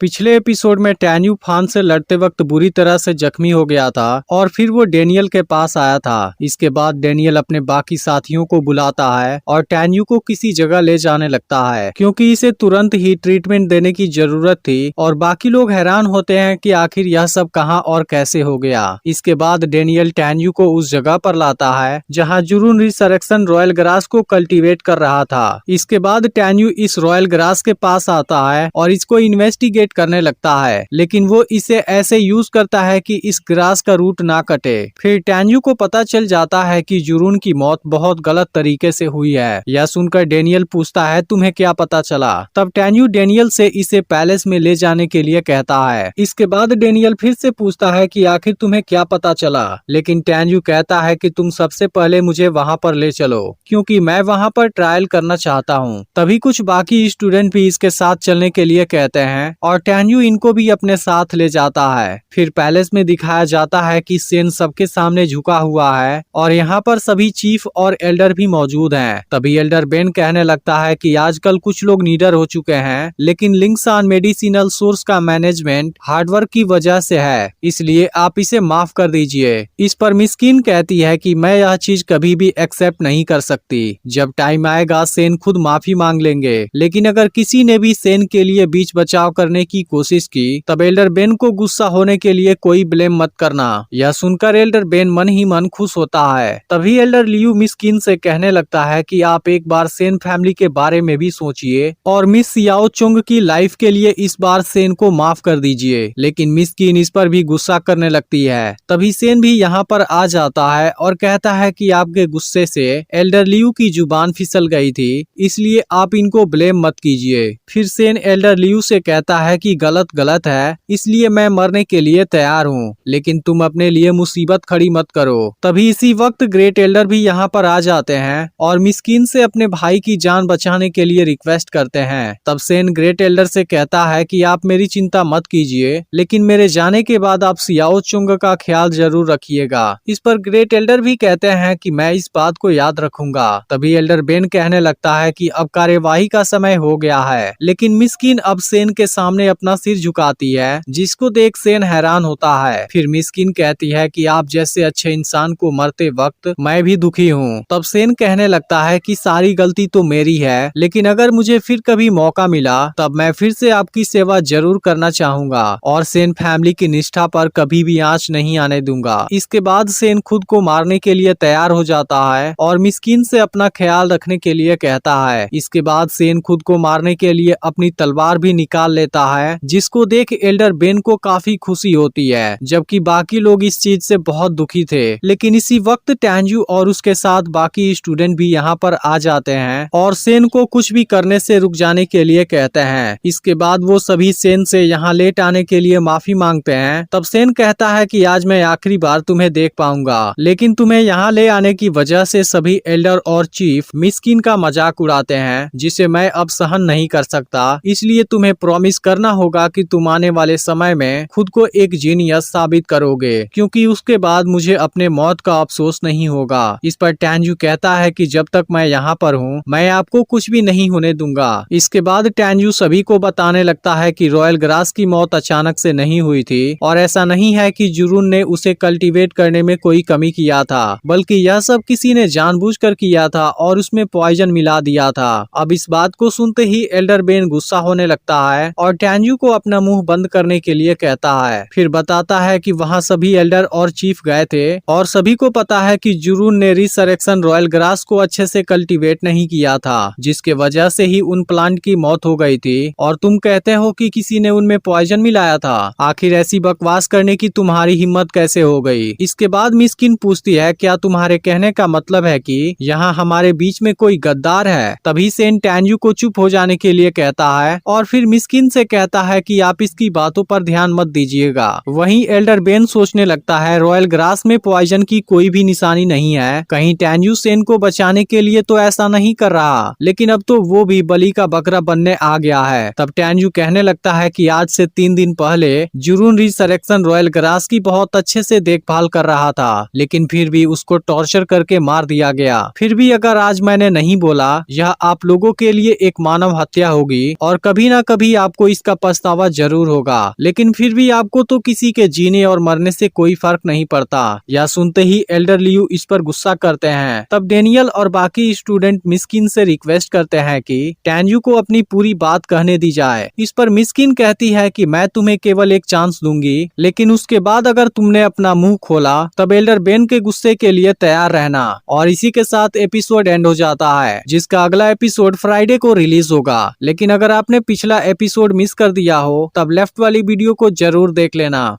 पिछले एपिसोड में टैन्यू फान से लड़ते वक्त बुरी तरह से जख्मी हो गया था और फिर वो डेनियल के पास आया था। इसके बाद डेनियल अपने बाकी साथियों को बुलाता है और टैन्यू को किसी जगह ले जाने लगता है क्योंकि इसे तुरंत ही ट्रीटमेंट देने की जरूरत थी और बाकी लोग हैरान होते हैं कि आखिर यह सब कहां और कैसे हो गया। इसके बाद डेनियल टैन्यू को उस जगह पर लाता है जहां जुरून रिसरेक्शन रॉयल ग्रास को कल्टीवेट कर रहा था। इसके बाद टैन्यू इस रॉयल ग्रास के पास आता है और इसको इन्वेस्टिगेट करने लगता है, लेकिन वो इसे ऐसे यूज करता है कि इस ग्रास का रूट ना कटे। फिर टैन्यू को पता चल जाता है कि जुरून की मौत बहुत गलत तरीके से हुई है। यह सुनकर डेनियल पूछता है तुम्हें क्या पता चला। तब टैन्यू डेनियल से इसे पैलेस में ले जाने के लिए कहता है। इसके बाद डेनियल फिर से पूछता है कि आखिर तुम्हें क्या पता चला, लेकिन टैन्यू कहता है कि तुम सबसे पहले मुझे वहाँ पर ले चलो क्योंकि मैं वहाँ पर ट्रायल करना चाहता हूँ। तभी कुछ बाकी स्टूडेंट भी इसके साथ चलने के लिए कहते हैं और टैन्यू इनको भी अपने साथ ले जाता है। फिर पैलेस में दिखाया जाता है कि सेन सबके सामने झुका हुआ है और यहाँ पर सभी चीफ और एल्डर भी मौजूद हैं। तभी एल्डर बेन कहने लगता है कि आजकल कुछ लोग नीडर हो चुके हैं, लेकिन लिंक्सान मेडिसिनल सोर्स का मैनेजमेंट हार्डवर्क की वजह से है, इसलिए आप इसे माफ कर दीजिए। इस पर मिस्किन कहती है कि मैं यह चीज कभी भी एक्सेप्ट नहीं कर सकती। जब टाइम आएगा सेन खुद माफी मांग लेंगे, लेकिन अगर किसी ने भी सेन के लिए बीच बचाव करने की कोशिश की तब एल्डर बेन को गुस्सा होने के लिए कोई ब्लेम मत करना। यह सुनकर एल्डर बेन मन ही मन खुश होता है। तभी एल्डर लियू मिस्किन से कहने लगता है कि आप एक बार सेन फैमिली के बारे में भी सोचिए और मिस सियाओ चुंग की लाइफ के लिए इस बार सेन को माफ कर दीजिए। लेकिन मिस्किन इस पर भी गुस्सा करने लगती है। तभी सेन भी यहाँ पर आ जाता है और कहता है कि आपके गुस्से से एल्डर लियू की जुबान फिसल गई थी, इसलिए आप इनको ब्लेम मत कीजिए। फिर सेन एल्डर लियू से कहता है कि गलत गलत है, इसलिए मैं मरने के लिए तैयार हूँ, लेकिन तुम अपने लिए मुसीबत खड़ी मत करो। तभी इसी वक्त ग्रेट एल्डर भी यहाँ पर आ जाते हैं और मिस्किन से अपने भाई की जान बचाने के लिए रिक्वेस्ट करते हैं। तब सेन ग्रेट एल्डर से कहता है कि आप मेरी चिंता मत कीजिए, लेकिन मेरे जाने के बाद आप सियाओ चुंग का ख्याल जरूर रखिएगा। इस पर ग्रेट एल्डर भी कहते हैं कि मैं इस बात को याद रखूंगा। तभी एल्डर बेन कहने लगता है कि अब कार्यवाही का समय हो गया है, लेकिन मिस्किन अब सेन के सामने अपना सिर झुकाती है, जिसको देख सेन हैरान होता है। फिर मिस्किन कहती है कि आप जैसे अच्छे इंसान को मरते वक्त मैं भी दुखी हूँ। तब सेन कहने लगता है कि सारी गलती तो मेरी है, लेकिन अगर मुझे फिर कभी मौका मिला तब मैं फिर से आपकी सेवा जरूर करना चाहूंगा और सेन फैमिली की निष्ठा पर कभी भी आंच नहीं आने दूंगा। इसके बाद सेन खुद को मारने के लिए तैयार हो जाता है और मिस्किन से अपना ख्याल रखने के लिए कहता है। इसके बाद सेन खुद को मारने के लिए अपनी तलवार भी निकाल लेता है, जिसको देख एल्डर बेन को काफी खुशी होती है, जबकि बाकी लोग इस चीज से बहुत दुखी थे। लेकिन इसी वक्त टैन्यू और उसके साथ बाकी स्टूडेंट भी यहाँ पर आ जाते हैं और सेन को कुछ भी करने से रुक जाने के लिए कहते हैं। इसके बाद वो सभी सेन से यहाँ लेट आने के लिए माफी मांगते हैं। तब सेन कहता है कि आज मैं आखिरी बार तुम्हें देख पाऊंगा, लेकिन तुम्हें यहाँ ले आने की वजह से सभी एल्डर और चीफ मिस्किन का मजाक उड़ाते हैं, जिसे मैं अब सहन नहीं कर सकता। इसलिए तुम्हें प्रॉमिस करना होगा कि तुम आने वाले समय में खुद को एक जीनियस साबित करोगे, क्योंकि उसके बाद मुझे अपने मौत का अफसोस नहीं होगा। इस पर टैन्यू कहता है कि जब तक मैं यहाँ पर हूँ मैं आपको कुछ भी नहीं होने दूंगा। इसके बाद टैन्यू सभी को बताने लगता है कि रॉयल ग्रास की मौत अचानक से नहीं हुई थी और ऐसा नहीं है कि जुरून ने उसे कल्टीवेट करने में कोई कमी किया था, बल्कि यह सब किसी ने जानबूझकर किया था और उसमें पॉइजन मिला दिया था। अब इस बात को सुनते ही एल्डर बेन गुस्सा होने लगता है और टैन्यू को अपना मुंह बंद करने के लिए कहता है। फिर बताता है कि वहाँ सभी एल्डर और चीफ गए थे और सभी को पता है कि जुरून ने रिसरेक्शन रॉयल ग्रास को अच्छे से कल्टीवेट नहीं किया था, जिसके वजह से ही उन प्लांट की मौत हो गई थी, और तुम कहते हो कि किसी ने उनमें पॉइजन मिलाया था। आखिर ऐसी बकवास करने की तुम्हारी हिम्मत कैसे हो गई। इसके बाद मिस्किन पूछती है क्या तुम्हारे कहने का मतलब है कि यहाँ हमारे बीच में कोई गद्दार है। तभी सेन टैन्यू को चुप हो जाने के लिए कहता है और फिर मिस्किन से कहता है कि आप इसकी बातों पर ध्यान मत दीजिएगा। वहीं एल्डर बेन सोचने लगता है रॉयल ग्रास में पॉइजन की कोई भी निशानी नहीं है, कहीं टैन्यू सेन को बचाने के लिए तो ऐसा नहीं कर रहा, लेकिन अब तो वो भी बलि का बकरा बनने आ गया है। तब टैन्यू कहने लगता है कि आज से 3 दिन पहले जुरून रिसरेक्शन रॉयल ग्रास की बहुत अच्छे से देखभाल कर रहा था, लेकिन फिर भी उसको टॉर्चर करके मार दिया गया। फिर भी अगर आज मैंने नहीं बोला, यह आप लोगों के लिए एक मानव हत्या होगी और कभी ना कभी आपको इसका का पछतावा जरूर होगा, लेकिन फिर भी आपको तो किसी के जीने और मरने से कोई फर्क नहीं पड़ता। यह सुनते ही एल्डर लियू इस पर गुस्सा करते हैं। तब डेनियल और बाकी स्टूडेंट मिस्किन से रिक्वेस्ट करते हैं कि टैन्यू को अपनी पूरी बात कहने दी जाए। इस पर मिस्किन कहती है कि मैं तुम्हें केवल एक चांस दूंगी, लेकिन उसके बाद अगर तुमने अपना मुंह खोला तब एल्डर बेन के गुस्से के लिए तैयार रहना। और इसी के साथ एपिसोड एंड हो जाता है, जिसका अगला एपिसोड फ्राइडे को रिलीज होगा। लेकिन अगर आपने पिछला एपिसोड मिस कर दिया हो तब लेफ्ट वाली वीडियो को जरूर देख लेना।